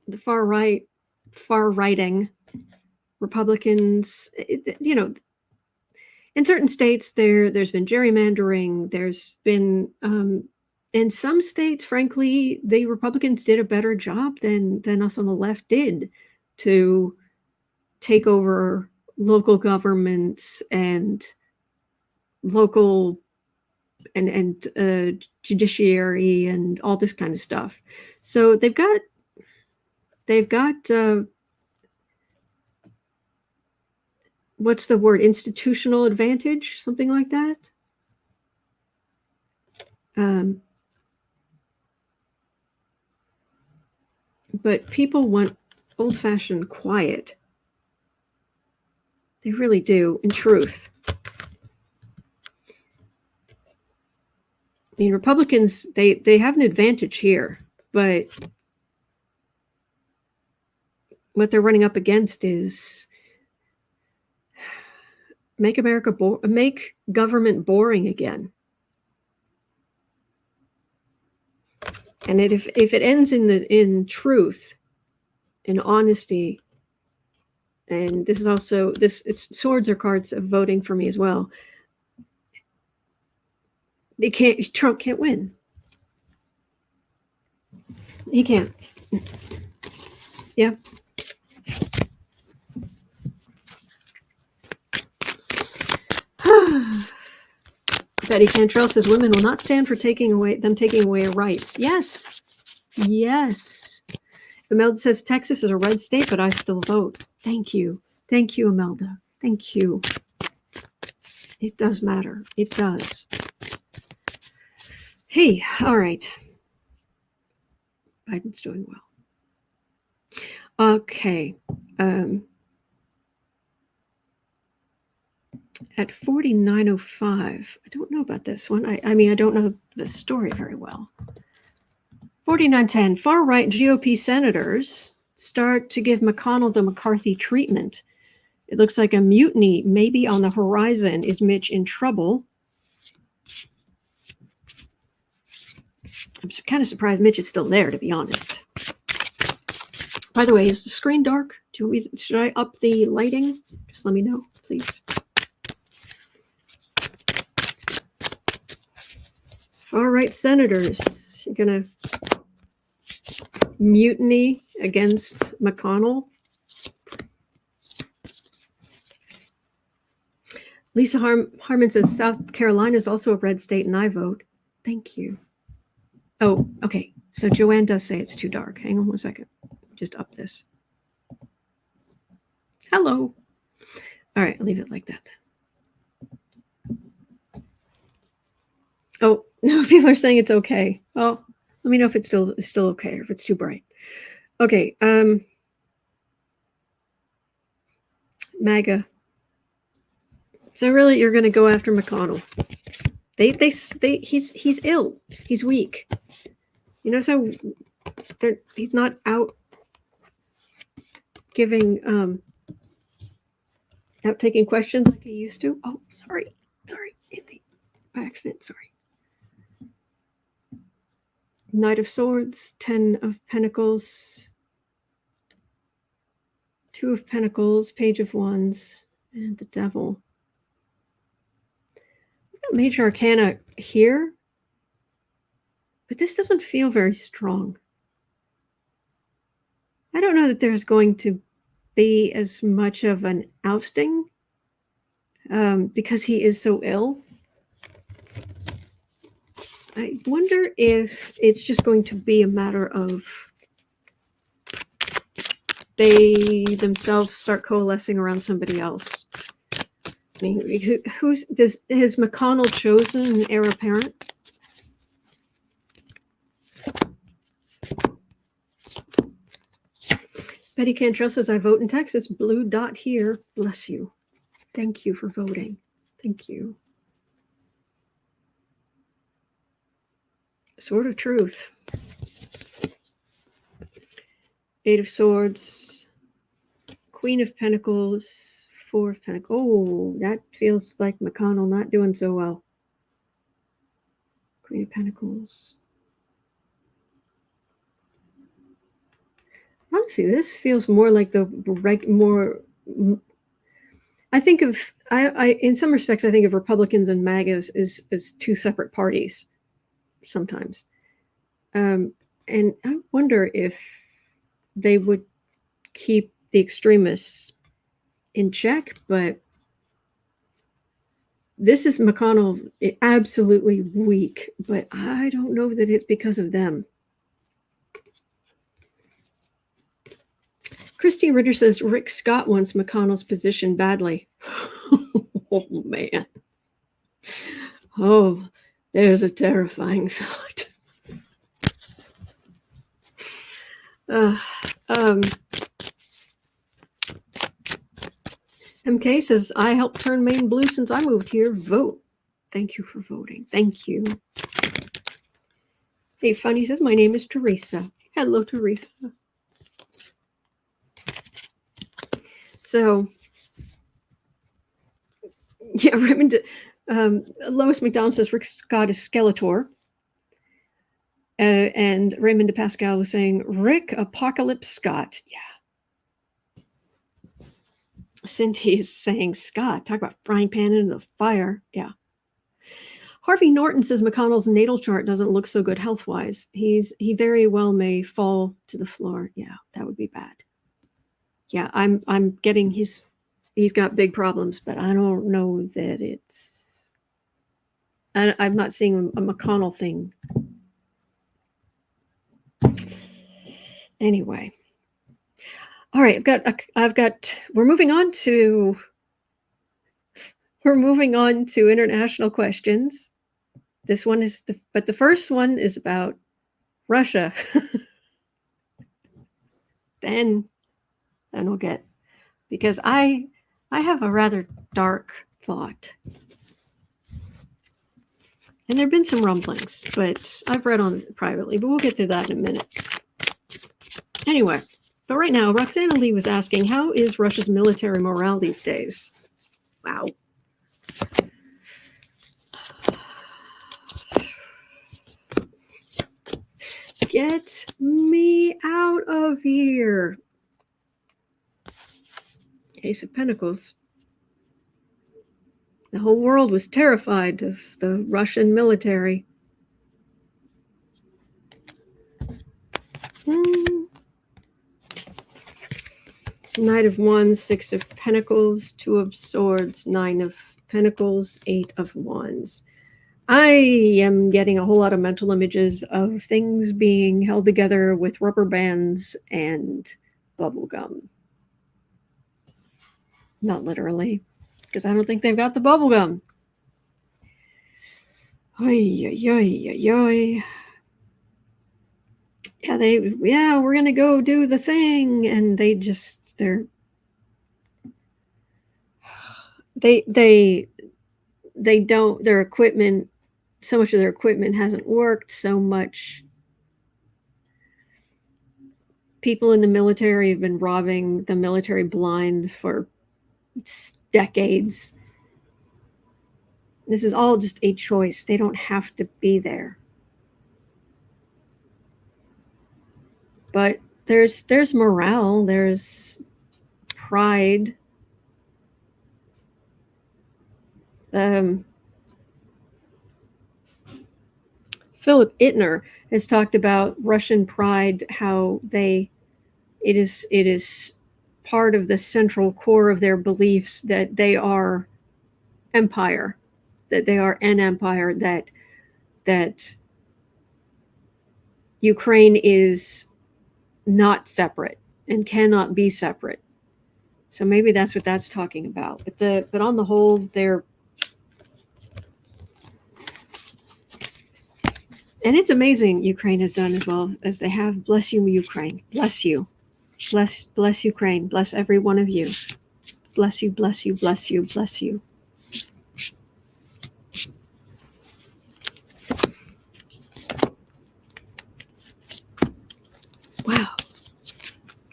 The far-righting Republicans, in certain states there's been gerrymandering. There's been in some states, frankly, the Republicans did a better job than us on the left did to take over local governments and local and judiciary and all this kind of stuff. So they've got what's the word? Institutional advantage, something like that. But people want old-fashioned quiet. They really do, in truth. I mean, Republicans, they have an advantage here, but what they're running up against is make government boring again. And if it ends in truth, in honesty, and this is also it's swords or cards of voting for me as well. Trump can't win. He can't. Yeah. Betty Cantrell says women will not stand for taking away our rights. Yes. Imelda says Texas is a red state, but I still vote. Thank you, Imelda. Thank you. It does matter. It does. Hey, all right. Biden's doing well. Okay. At 4905, I don't know about this one. I mean, I don't know the story very well. 4910, far-right GOP senators start to give McConnell the McCarthy treatment. It looks like a mutiny may be on the horizon. Is Mitch in trouble? I'm kind of surprised Mitch is still there, to be honest. By the way, is the screen dark? Should I up the lighting? Just let me know, please. Far-right senators, you're going to mutiny against McConnell. Lisa Harmon says South Carolina is also a red state, and I vote. Thank you. Oh, okay. So Joanne does say it's too dark. Hang on one second. Just up this. Hello. All right, I'll leave it like that then. Oh, no, people are saying it's okay. Well, let me know if it's still okay or if it's too bright. Okay. MAGA. So really, you're going to go after McConnell? He's ill. He's weak. You notice how he's not out giving out taking questions like he used to. Oh, sorry, by accident. Sorry. Knight of Swords, 10 of Pentacles, 2 of Pentacles, Page of Wands, and the Devil. We've got Major Arcana here, but this doesn't feel very strong. I don't know that there's going to be as much of an ousting because he is so ill. I wonder if it's just going to be a matter of they themselves start coalescing around somebody else. I mean, has McConnell chosen an heir apparent? Betty Cantrell says, I vote in Texas. Blue dot here. Bless you. Thank you for voting. Thank you. Sword of Truth. 8 of Swords. Queen of Pentacles. 4 of Pentacles. Oh, that feels like McConnell not doing so well. Queen of Pentacles. Honestly, this feels more like the more. I think of I in some respects I think of Republicans and MAGAs as two separate parties sometimes, and I wonder if they would keep the extremists in check. But this is McConnell absolutely weak, but I don't know that it's because of them. Christy Ritter says Rick Scott wants McConnell's position badly. Oh, man. Oh, there's a terrifying thought. MK says, I helped turn Maine blue since I moved here. Vote. Thank you for voting. Thank you. Hey, Funny says, my name is Teresa. Hello, Teresa. So, yeah, Raymond, Lois McDonald says Rick Scott is Skeletor. And Raymond DePascal was saying, Rick Apocalypse Scott. Yeah. Cindy's saying, Scott, talk about frying pan into the fire. Yeah. Harvey Norton says McConnell's natal chart doesn't look so good health-wise. He very well may fall to the floor. Yeah, that would be bad. Yeah, I'm getting he's got big problems, but I don't know that it's. I'm not seeing a McConnell thing. Anyway, all right. We're moving on to international questions. This one is but the first one is about Russia. Then we'll get, because I have a rather dark thought. And there have been some rumblings, but I've read on it privately, but we'll get to that in a minute. Anyway, but right now, Roxana Lee was asking, how is Russia's military morale these days? Wow. Get me out of here. Ace of Pentacles. The whole world was terrified of the Russian military. Knight of Wands, 6 of Pentacles, 2 of Swords, 9 of Pentacles, 8 of Wands. I am getting a whole lot of mental images of things being held together with rubber bands and bubble gum. Not literally, because I don't think they've got the bubble gum. Oy, oy, oy, oy. Yeah, we're gonna go do the thing, and they don't, their equipment, so much of their equipment hasn't worked, so much people in the military have been robbing the military blind for decades. This is all just a choice. They don't have to be there. But there's morale, there's pride. Philip Ittner has talked about Russian pride, how it is part of the central core of their beliefs that they are empire, that they are an empire, that Ukraine is not separate and cannot be separate. So maybe that's what that's talking about. But on the whole, they're, and it's amazing Ukraine has done as well as they have. Bless you, Ukraine. Bless you. Bless Ukraine. Bless every one of you. Bless you, bless you, bless you, bless you. Wow.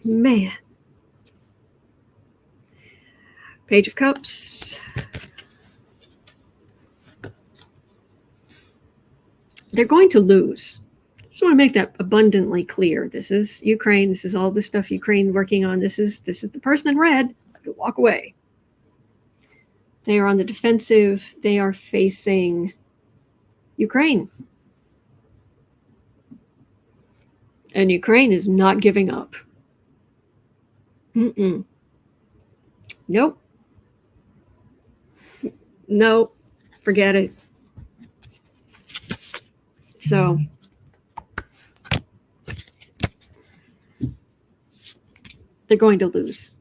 Man. Page of Cups. They're going to lose. I just want to make that abundantly clear. This is Ukraine. This is all the stuff Ukraine working on. This is the person in red. Walk away. They are on the defensive. They are facing Ukraine. And Ukraine is not giving up. Nope. No, forget it. So they're going to lose.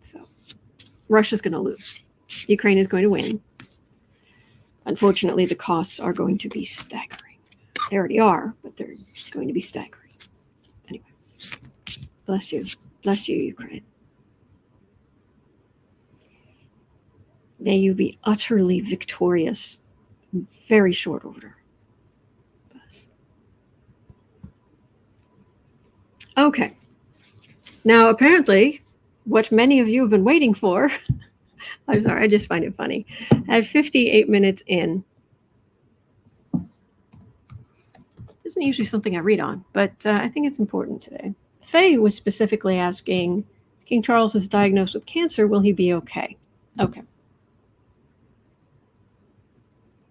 So Russia's going to lose. Ukraine is going to win. Unfortunately, the costs are going to be staggering. They already are, but they're going to be staggering. Anyway, bless you. Bless you, Ukraine. May you be utterly victorious in very short order. Bless. Okay. Now, apparently, what many of you have been waiting for, I'm sorry, I just find it funny. At 58 minutes in, this isn't usually something I read on, but I think it's important today. Faye was specifically asking, King Charles was diagnosed with cancer, will he be okay? Okay.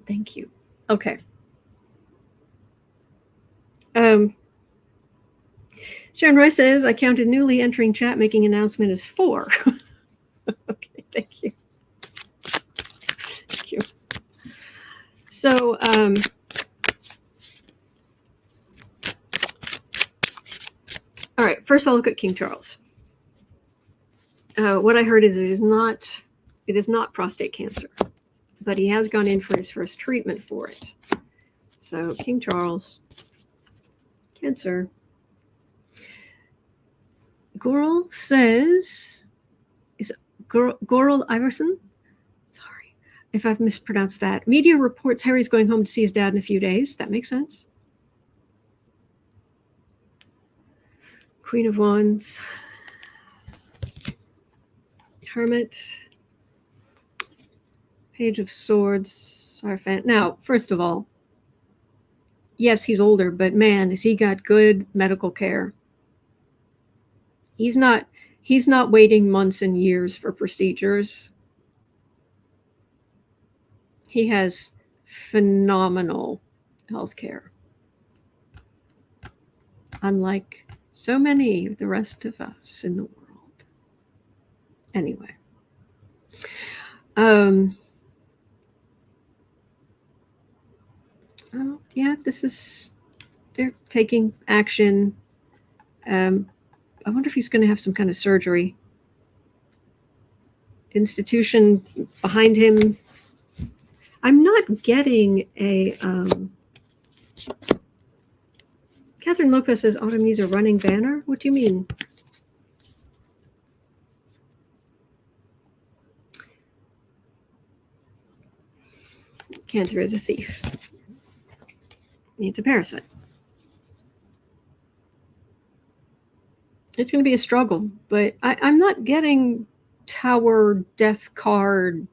Thank you. Okay. Sharon Roy says, I counted newly entering chat making announcement as 4. Okay, thank you. Thank you. So, all right, first I'll look at King Charles. What I heard is it is not prostate cancer, but he has gone in for his first treatment for it. So King Charles, cancer. Goral says, is Goral Iverson? Sorry if I've mispronounced that. Media reports Harry's going home to see his dad in a few days. That makes sense. Queen of Wands. Hermit. Page of Swords. Hierophant. Now, first of all, yes, he's older, but man, has he got good medical care. He's not waiting months and years for procedures. He has phenomenal health care. Unlike so many of the rest of us in the world. Anyway. Yeah, they're taking action. I wonder if he's going to have some kind of surgery. Institution behind him. I'm not getting a. Catherine Lopez says Autumn needs a running banner. What do you mean? Cancer is a thief. Needs a parasite. It's going to be a struggle, but I'm not getting Tower Death card.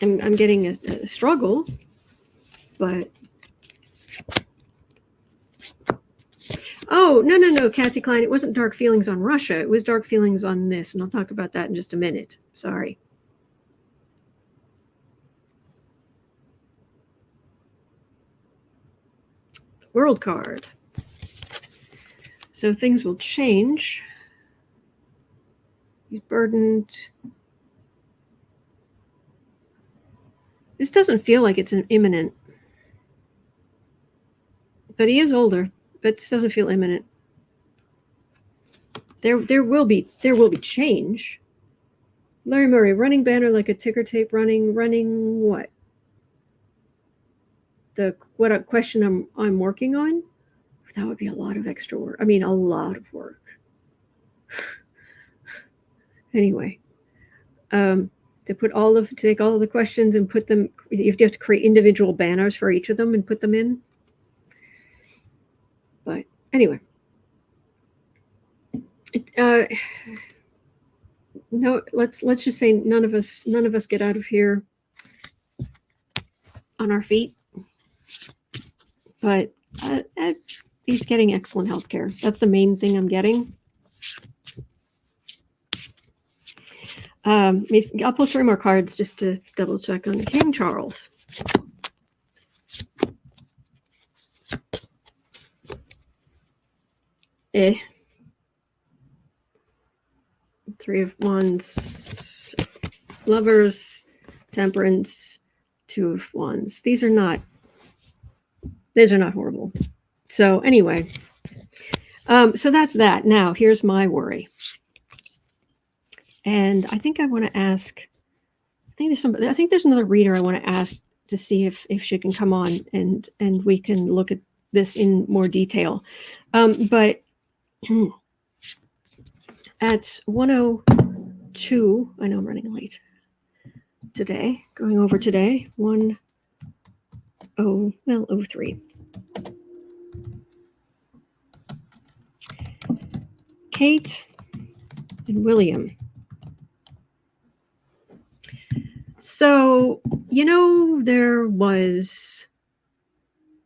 I'm getting a struggle, but oh no, Cassie Klein, it wasn't dark feelings on Russia. It was dark feelings on this, and I'll talk about that in just a minute. Sorry. World card. So things will change. He's burdened. This doesn't feel like it's an imminent. But he is older, but this doesn't feel imminent. There will be change. Larry Murray, running banner like a ticker tape running what? What a question I'm working on? That would be a lot of extra work. I mean, a lot of work. Anyway, to take all of the questions and put them, you have to create individual banners for each of them and put them in. But anyway, no, let's just say none of us get out of here on our feet. But he's getting excellent health care. That's the main thing I'm getting. I'll pull 3 more cards just to double check on King Charles. Three of Wands, Lovers, Temperance, 2 of Wands. These are not horrible. So anyway, so that's that. Now here's my worry. And I think I want to ask, I think there's another reader I want to ask to see if she can come on and we can look at this in more detail. But at 1:02, I know I'm running late today, going over today, 1:03. Kate and William. So, there was,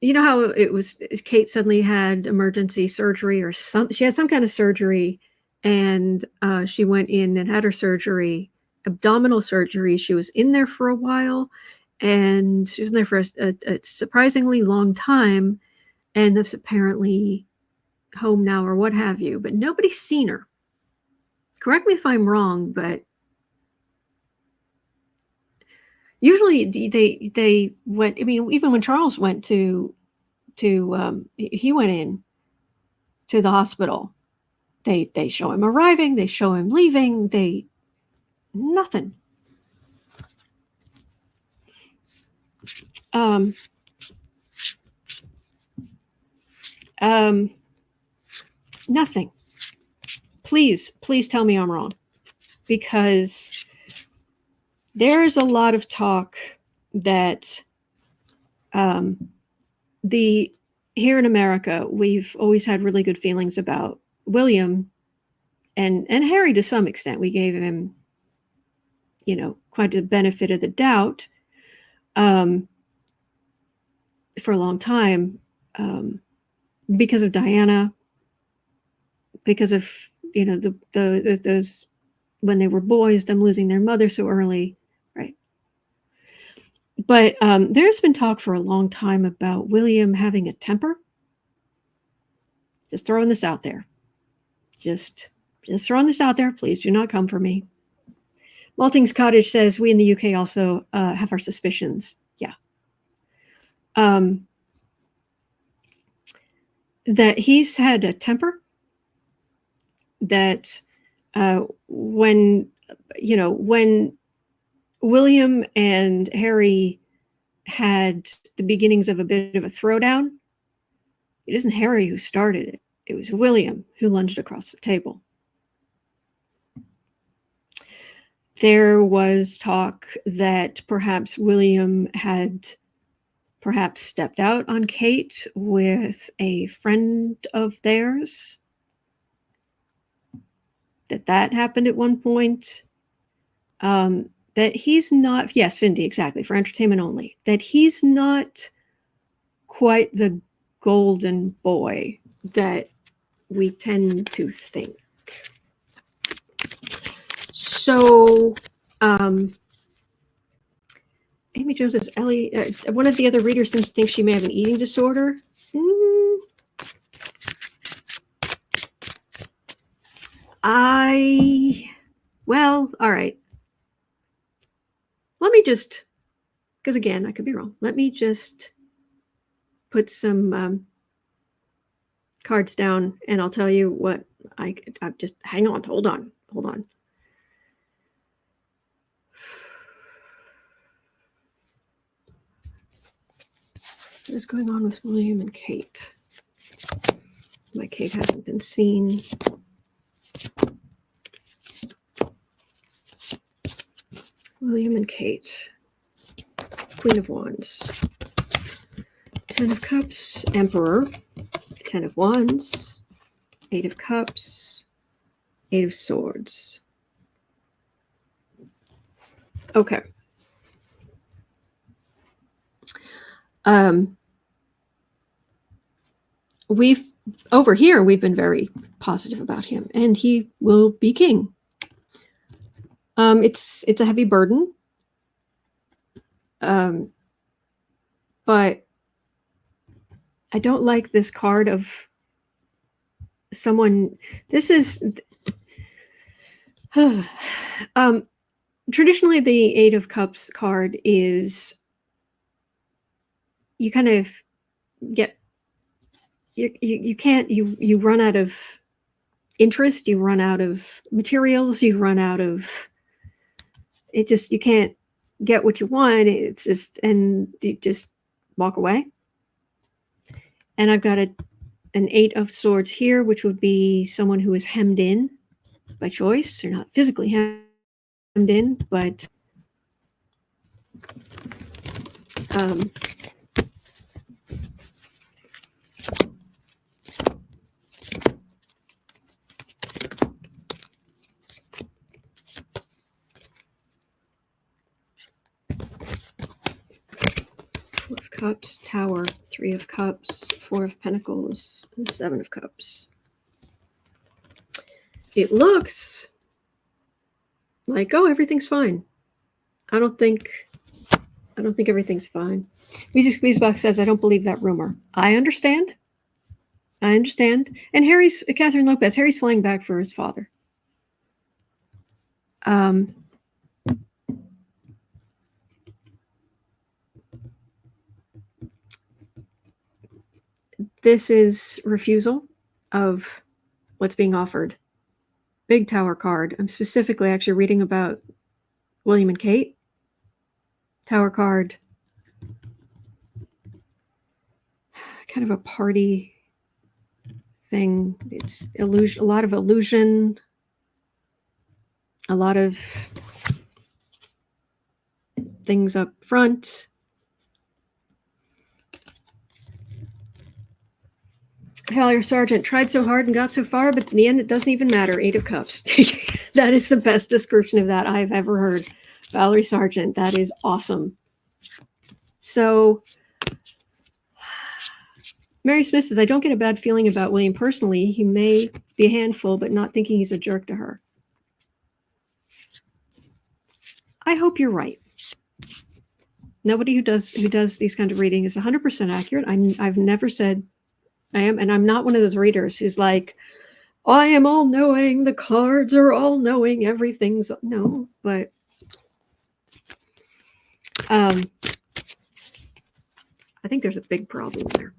how it was, Kate suddenly had emergency surgery or she had some kind of surgery, and she went in and had her surgery, abdominal surgery. She was in there for a while, and she was in there for a surprisingly long time, and is apparently home now or what have you, but nobody's seen her. Correct me if I'm wrong, but usually they went, I mean, even when Charles went he went in to the hospital, they show him arriving, they show him leaving, nothing. Nothing. Please tell me I'm wrong, because there's a lot of talk that here in America, we've always had really good feelings about William and Harry to some extent. We gave him, quite the benefit of the doubt for a long time, because of Diana, because of those when they were boys, them losing their mother so early, right? But there's been talk for a long time about William having a temper. Just throwing this out there. Just throwing this out there. Please do not come for me. Malting's Cottage says, we in the UK also have our suspicions. Yeah. That he's had a temper, that when William and Harry had the beginnings of a bit of a throwdown, it isn't Harry who started it. It was William who lunged across the table. There was talk that perhaps William had perhaps stepped out on Kate with a friend of theirs. That happened at one point. That he's not, yes, Cindy, exactly, for entertainment only. That he's not quite the golden boy that we tend to think. So, Amy Jones says, Ellie, one of the other readers seems to think she may have an eating disorder. Well, all right. Let me just, because again, I could be wrong. Let me just put some cards down and I'll tell you what I just, hang on, hold on. What is going on with William and Kate? My Kate hasn't been seen. William and Kate. Queen of Wands. 10 of Cups. Emperor. 10 of Wands. 8 of Cups. 8 of Swords. Okay. We've been very positive about him, and he will be king. It's a heavy burden, but I don't like this card of someone. This is traditionally the 8 of Cups card is you kind of get you run out of interest, you run out of materials, you run out of it, just you can't get what you want. It's just, and you just walk away. And I've got an 8 of Swords here, which would be someone who is hemmed in by choice. They're not physically hemmed in, but Cups, Tower, 3 of Cups, 4 of Pentacles, and 7 of Cups. It looks like, oh, everything's fine. I don't think everything's fine. Weezy Squeezebox says, I don't believe that rumor. I understand. And Catherine Lopez, Harry's flying back for his father. This is refusal of what's being offered. Big Tower card. I'm specifically actually reading about William and Kate. Tower card. Kind of a party thing. It's illusion, a lot of illusion, a lot of things up front. Valerie Sargent tried so hard and got so far, but in the end, it doesn't even matter. 8 of Cups. That is the best description of that I've ever heard. Valerie Sargent, that is awesome. So, Mary Smith says, I don't get a bad feeling about William personally. He may be a handful, but not thinking he's a jerk to her. I hope you're right. Nobody who does these kind of reading is 100% accurate. I've never said I am, and I'm not one of those readers who's like, I am all knowing, the cards are all knowing, everything's no, but I think there's a big problem there.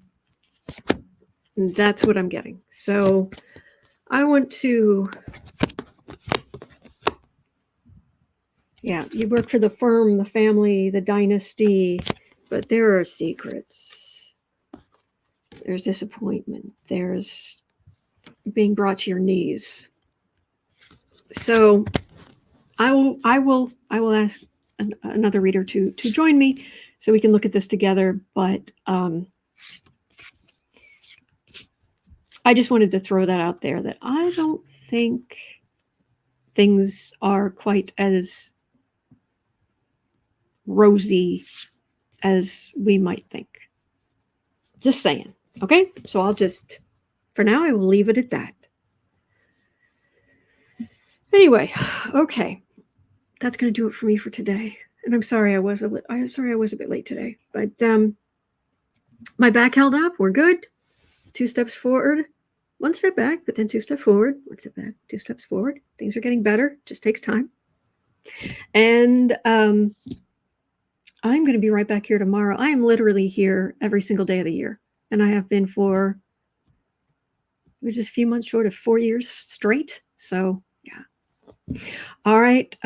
And that's what I'm getting. So I want to, yeah, you work for the firm, the family, the dynasty, but there are secrets. There's disappointment. There's being brought to your knees. So I will ask another reader to join me so we can look at this together. But I just wanted to throw that out there, that I don't think things are quite as rosy as we might think. Just saying. Okay, so I'll just, for now, I will leave it at that. Anyway, okay, that's going to do it for me for today. And I'm sorry I was a bit late today, but my back held up. We're good. 2 steps forward, 1 step back, but then 2 steps forward, 1 step back, 2 steps forward. Things are getting better. Just takes time. And I'm going to be right back here tomorrow. I am literally here every single day of the year, and I have been for just a few months short of 4 years straight. So yeah. All right.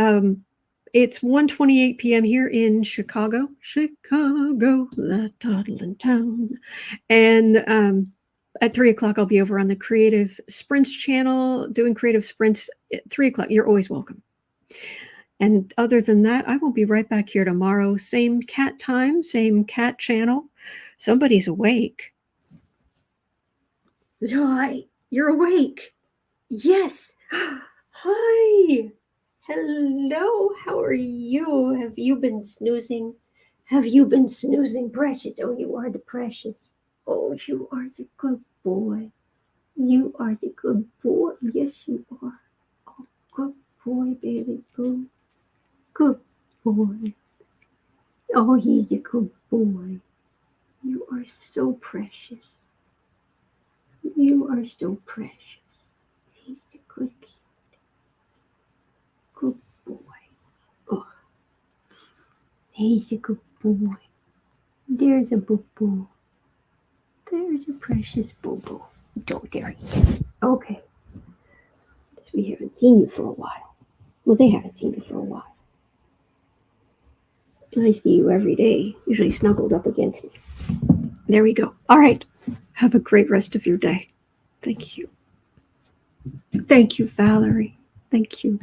It's 1:28 p.m. here in Chicago, that toddling town. And at 3 o'clock, I'll be over on the Creative Sprints channel doing creative sprints at 3 o'clock. You're always welcome. And other than that, I will be right back here tomorrow. Same cat time, same cat channel. Somebody's awake. Hi, you're awake. Yes. Hi. Hello. How are you? Have you been snoozing? Have you been snoozing, precious? Oh, you are the precious. Oh, you are the good boy. You are the good boy. Yes, you are. Oh, good boy, baby boo. Good boy. Oh, he's a good boy. You are so precious. You are so precious. He's the good kid. Good boy. Oh, he's a good boy. There's a boo-boo. There's a precious boo-boo. Don't there he is. Okay. Guess we haven't seen you for a while. Well, they haven't seen you for a while. I see you every day, usually snuggled up against me. There we go. All right. Have a great rest of your day. Thank you. Thank you, Valerie. Thank you.